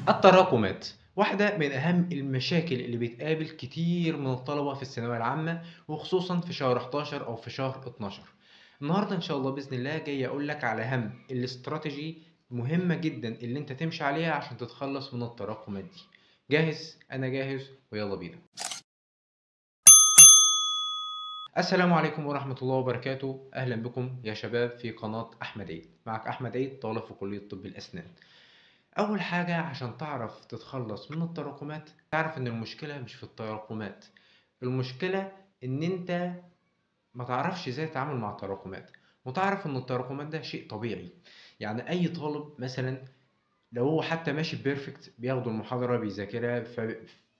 التراكمات واحدة من أهم المشاكل اللي بتقابل كتير من الطلبة في الثانوية العامة، وخصوصا في شهر 11 أو في شهر 12. النهاردة إن شاء الله بإذن الله جاي أقولك على أهم الاستراتيجي مهمة جدا اللي أنت تمشي عليها عشان تتخلص من التراكمات دي. جاهز؟ أنا جاهز ويلا بينا. السلام عليكم ورحمة الله وبركاته، أهلا بكم يا شباب في قناة أحمد عيد. معك أحمد عيد، طالب في كلية طب الأسنان. أول حاجة عشان تعرف تتخلص من التراكمات، تعرف إن المشكلة مش في التراكمات، المشكلة إن أنت ما تعرفش إزاي تتعامل مع التراكمات، وتعرف إن التراكمات ده شيء طبيعي. يعني أي طالب مثلا لو هو حتى ماشي بيرفكت بياخد المحاضرة بيذاكرها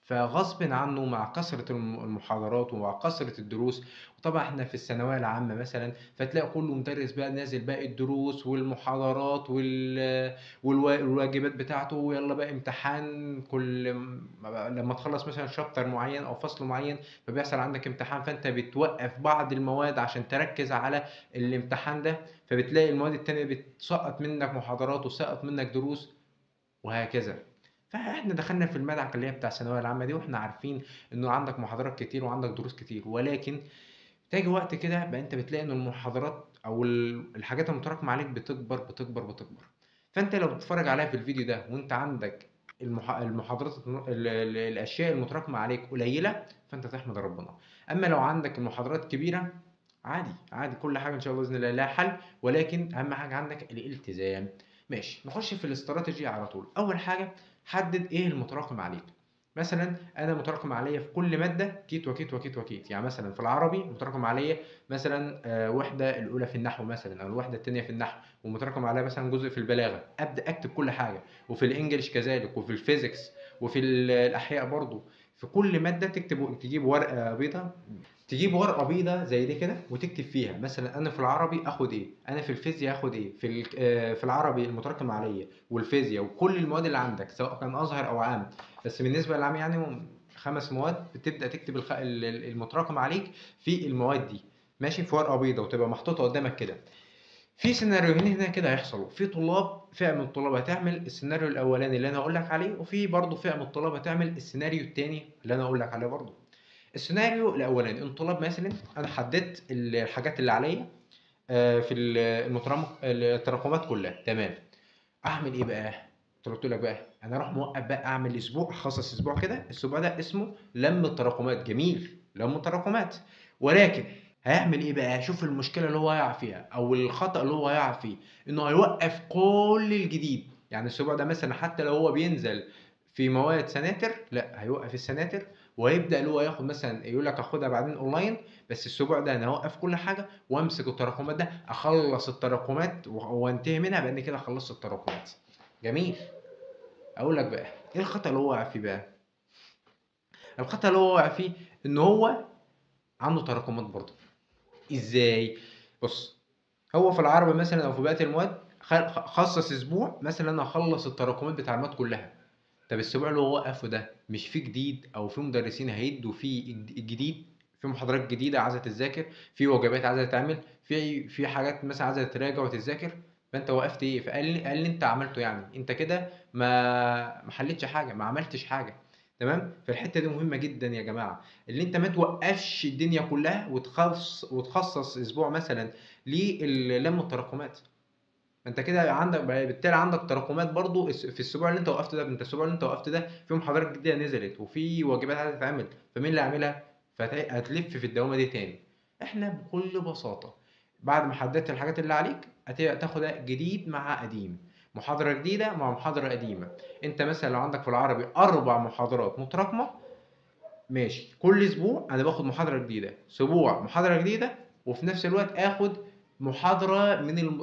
فغصب عنه مع كثرة المحاضرات ومع كثرة الدروس. وطبعا احنا في الثانوية العامة مثلا فتلاقي كل مدرس بقى نازل باقي الدروس والمحاضرات والواجبات بتاعته، ويلا بقى امتحان لما تخلص مثلا شابتر معين او فصل معين فبيحصل عندك امتحان، فانت بتوقف بعض المواد عشان تركز على الامتحان ده، فبتلاقي المواد التانية بتسقط منك محاضرات وسقط منك دروس وهكذا. فاحنا دخلنا في المدعك اللي هي بتاع الثانويه العامه دي، واحنا عارفين انه عندك محاضرات كتير وعندك دروس كتير، ولكن تاجي وقت كده بقى انت بتلاقي ان المحاضرات او الحاجات المتراكمه عليك بتكبر بتكبر بتكبر. فانت لو بتتفرج عليها في الفيديو ده وانت عندك المحاضرات الاشياء المتراكمه عليك قليله، فانت تحمد ربنا. اما لو عندك المحاضرات كبيره، عادي عادي، كل حاجه ان شاء الله باذن الله لها حل، ولكن اهم حاجه عندك الالتزام. ماشي، نخش في الاستراتيجي على طول. اول حاجه حدد ايه المتراكم عليك. مثلا انا متراكم عليا في كل ماده كيت وكيت وكيت وكيت. يعني مثلا في العربي متراكم عليا مثلا وحده الاولى في النحو مثلا، او الوحده الثانيه في النحو، ومتراكم عليا مثلا جزء في البلاغه، ابدا اكتب كل حاجه. وفي الانجليش كذلك، وفي الفيزيكس، وفي الاحياء برضو. في كل ماده تجيب ورقه بيضاء، تجيب ورقه بيضاء زي دي كده وتكتب فيها مثلا انا في العربي اخد ايه، انا في الفيزياء اخد ايه، في العربي المتراكم عليا والفيزياء وكل المواد اللي عندك سواء كان ازهر او عام. بس بالنسبه للعام يعني 5 مواد بتبدا تكتب المتراكم عليك في المواد دي، ماشي، في ورقه بيضاء وتبقى محطوطه قدامك كده. في سيناريوهين هنا كده هيحصلوا. في فئه من الطلاب هتعمل السيناريو الاولاني اللي انا هقول لك عليه، وفي برضه فئه من الطلاب هتعمل السيناريو الثاني اللي انا هقول لك عليه برضه. السيناريو الاولاني، الطلاب مثلا انا حددت الحاجات اللي عليا في التراكمات كلها تمام. اعمل ايه بقى؟ قلت لك بقى انا اروح موقف بقى، اعمل اسبوع، اخصص اسبوع كده، الاسبوع ده اسمه لم التراكمات. جميل، لم التراكمات. ولكن هيعمل ايه بقى؟ شوف المشكله اللي هو هيقع فيها او الخطا اللي هو هيقع فيه، انه هيوقف كل الجديد. يعني الاسبوع ده مثلا حتى لو هو بينزل في مواد سناتر، لا هيوقف السناتر وهيبدا اللي هو ياخد مثلا، يقول لك اخدها بعدين اونلاين، بس الاسبوع ده انا هوقف كل حاجه وامسك التراكمات ده، اخلص التراكمات وانتهي منها بان كده خلصت التراكمات. جميل. اقول لك بقى ايه الخطأ اللي هو وقع فيه بقى؟ الخطأ اللي هو وقع فيه ان هو عنده تراكمات برضه. ازاي؟ بص، هو في العربي مثلا او في بقيه المواد خصص اسبوع مثلا انا اخلص التراكمات بتاع المواد كلها. طب الاسبوع اللي هو وقفه ده مش فيه جديد، او في مدرسين هيدوا فيه الجديد، في محاضرات جديده عايزه تذاكر، في واجبات عايزه تتعمل، في حاجات مثلا عايزه تراجع وتذاكر، فانت وقفت ايه؟ فقال لي انت عملته، يعني انت كده ما حلتش حاجه، ما عملتش حاجه. تمام. فالحته دي مهمه جدا يا جماعه، اللي انت ما توقفش الدنيا كلها وتخصص اسبوع مثلا للم التراكمات. انت كده عندك بالتالي عندك تراكمات برضو في الاسبوع اللي انت وقفت ده. انت الاسبوع اللي انت وقفت ده في محاضرات جديده نزلت وفي واجبات هتتعمل، فمين اللي عاملها؟ فهتلف في الدوامه دي تاني. احنا بكل بساطه بعد ما حددت الحاجات اللي عليك هتاخد جديد مع قديم، محاضره جديده مع محاضره قديمه. انت مثلا لو عندك في العربي 4 محاضرات متراكمه، ماشي، كل اسبوع انا باخد محاضره جديده، اسبوع محاضره جديده، وفي نفس الوقت اخد محاضره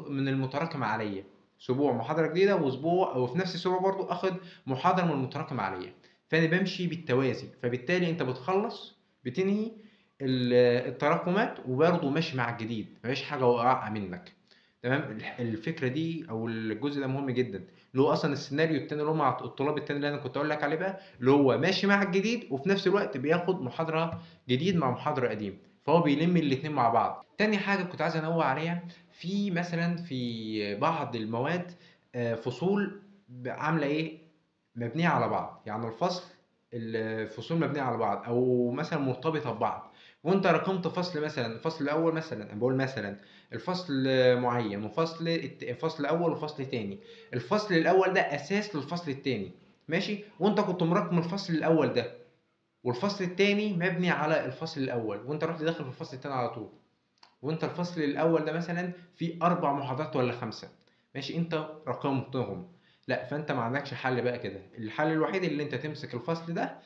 من المتراكم عليا. اسبوع محاضره جديده، واسبوع وفي نفس الاسبوع برضو اخد محاضره من المتراكم عليا. فانا بمشي بالتوازي، فبالتالي انت بتنهي التراكمات وبرضه ماشي مع الجديد، مفيش حاجه واقعه منك. تمام. الفكره دي او الجزء ده مهم جدا، اللي هو اصلا السيناريو التاني اللي هو مع الطلاب التاني اللي انا كنت اقول لك عليه بقى، اللي هو ماشي مع الجديد وفي نفس الوقت بياخد محاضرة جديد مع محاضرة قديم، فهو بيلم الاتنين مع بعض. تاني حاجة كنت عايز انوه عليها، في مثلا في بعض المواد فصول عاملة ايه، مبنية على بعض، يعني الفصول مبنية على بعض أو مثلًا مرتبطة ببعض، وأنت راكمت فصل مثلًا، الفصل الأول مثلًا، أنا باقول مثلًا الفصل معين فصل أول وفصل تاني، الفصل الأول ده أساس للفصل التاني، ماشي، وأنت كنت مراكم الفصل الأول ده، والفصل التاني مبني على الفصل الأول، وأنت رُحت داخل في الفصل التاني على طول. وأنت الفصل الأول ده مثلًا فيه 4 محاضرات والّا 5 ماشي، أنت راكمتهم، لأ، فأنت ما عندكش حل بقى كده، الحل الوحيد اللي أنت تمسك الفصل ده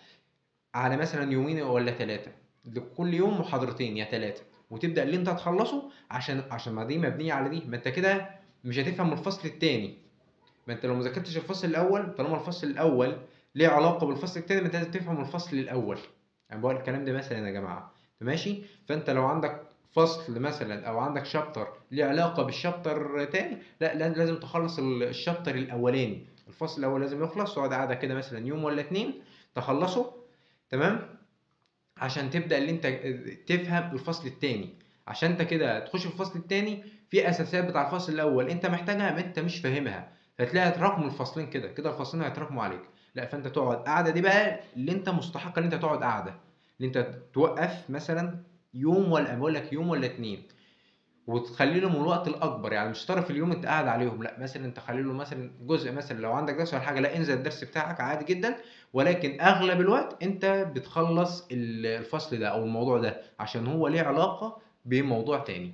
على مثلًا يومين والّا 3، لكل يوم محاضرتين يا 3، وتبدأ اللي أنت تخلّصه عشان ما دي مبنية على دي، ما أنت كده مش هتفهم الفصل التاني، ما أنت لو ما ذاكرتش الفصل الأول طالما الفصل الأول ليه علاقة بالفصل التاني، ما أنت لازم تفهم الفصل الأول، أنا باقول الكلام ده مثلًا يا جماعة، ماشي؟ فأنت لو عندك فصل مثلًا أو عندك chapter ليه علاقة بالchapter تاني، لأ، لازم تخلّص الchapter الأولاني، الفصل الأول لازم يخلص، تقعد قاعدة كده مثلًا يوم والّا 2 تخلّصه، تمام؟ عشان تبدأ اللي أنت تفهم الفصل التاني، عشان أنت كده تخش في الفصل التاني في أساسيات بتاع الفصل الأول أنت محتاجها ما أنت مش فاهمها، فتلاقي اتراكموا الفصلين كده، كده الفصلين هيتراكموا عليك، لأ فأنت تقعد قعدة دي بقى اللي أنت مستحق اللي أنت تقعد قعدة، اللي أنت توقّف مثلًا يوم والّا باقول لك يوم والّا 2 وتخلّي لهم الوقت الأكبر، يعني مش طرف اليوم أنت قاعد عليهم، لأ مثلًا أنت خلّي له مثلًا جزء مثلًا لو عندك درس والّا حاجة، لأ انزل الدرس بتاعك عادي جدًا، ولكن أغلب الوقت أنت بتخلّص الفصل ده أو الموضوع ده، عشان هو ليه علاقة بموضوع تاني.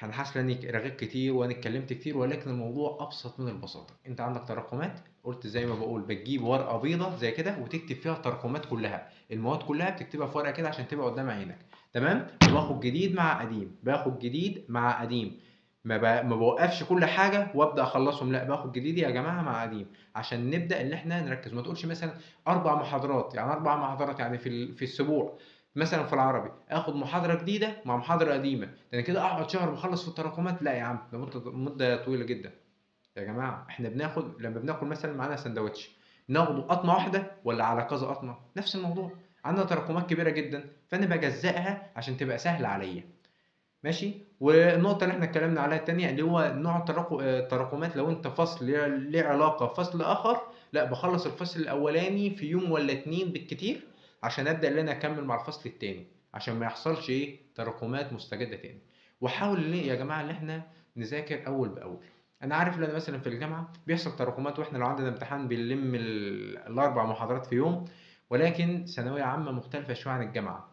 أنا حاسس إنّي رغيت كتير وأنا اتكلمت كتير، ولكن الموضوع أبسط من البساطة، أنت عندك تراكمات، قُلت زي ما باقول بتجيب ورقة بيضا زي كده وتكتب فيها التراكمات كلّها، المواد كلّها بتكتبها في ورقة كده عشان تبقى قدّام عينك، تمام، وباخد جديد مع قديم، باخد جديد مع قديم، ما باوقّفش كل حاجة وابدأ أخلّصهم، لأ باخد جديد يا جماعة مع قديم، عشان نبدأ إن إحنا نركّز، ما تقولش مثلًا 4 محاضرات، يعني 4 محاضرات يعني في الأسبوع مثلًا في العربي آخد محاضرة جديدة مع محاضرة قديمة، ده أنا كده أقعد شهر باخلّص في التراكمات، لأ يا عم ده مدة طويلة جدًا، يا جماعة إحنا لمّا بناكل مثلًا معانا ساندوتش، بناخده قطمة واحدة والّا على كذا قطمة؟ نفس الموضوع، عندنا تراكمات كبيرة جدًا، فأنا باجزّأها عشان تبقى سهلة عليّا، ماشي؟ والنقطة اللي إحنا اتكلمنا عليها التانية اللي هو نوع التراكمات لو أنت فصل ليه علاقة بفصل آخر، لأ باخلّص الفصل الأولاني في يوم والّا 2 بالكتير، عشان أبدأ إن أنا أكمّل مع الفصل التاني، عشان ما يحصلش إيه، تراكمات مستجدة تاني. وحاول يا جماعة إن إحنا نذاكر أول بأول. أنا عارف إن أنا مثلًا في الجامعة بيحصل تراكمات وإحنا لو عندنا امتحان بنلم ال4 محاضرات في يوم، ولكن ثانوية عامة مختلفة شوية عن الجامعة.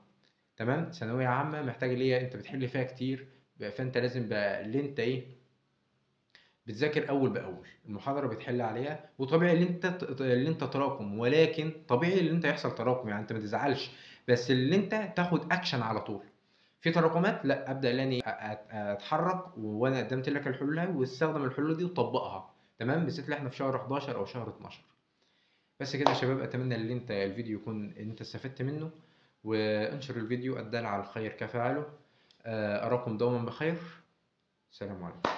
تمام، ثانوية عامة محتاجة اللي هي أنت بتحل فيها كتير، فأنت لازم بقى اللي أنت إيه، بتذاكر أول بأول، المحاضرة بتحل عليها، وطبيعي اللي أنت تراكم، ولكن طبيعي اللي أنت يحصل تراكم، يعني أنت ما تزعلش، بس اللي أنت تاخد أكشن على طول. في تراكمات لأ، أبدأ اللي أنا إيه، أتحرك وأنا قدمت لك الحلول أهي، واستخدم الحلول دي وطبقها، تمام، بالذات اللي إحنا في شهر 11 أو شهر 12. بس كده يا شباب، أتمنى إن أنت الفيديو يكون أنت استفدت منه، وانشر الفيديو الدال على الخير كفاعله. أراكم دوما بخير. سلام عليكم.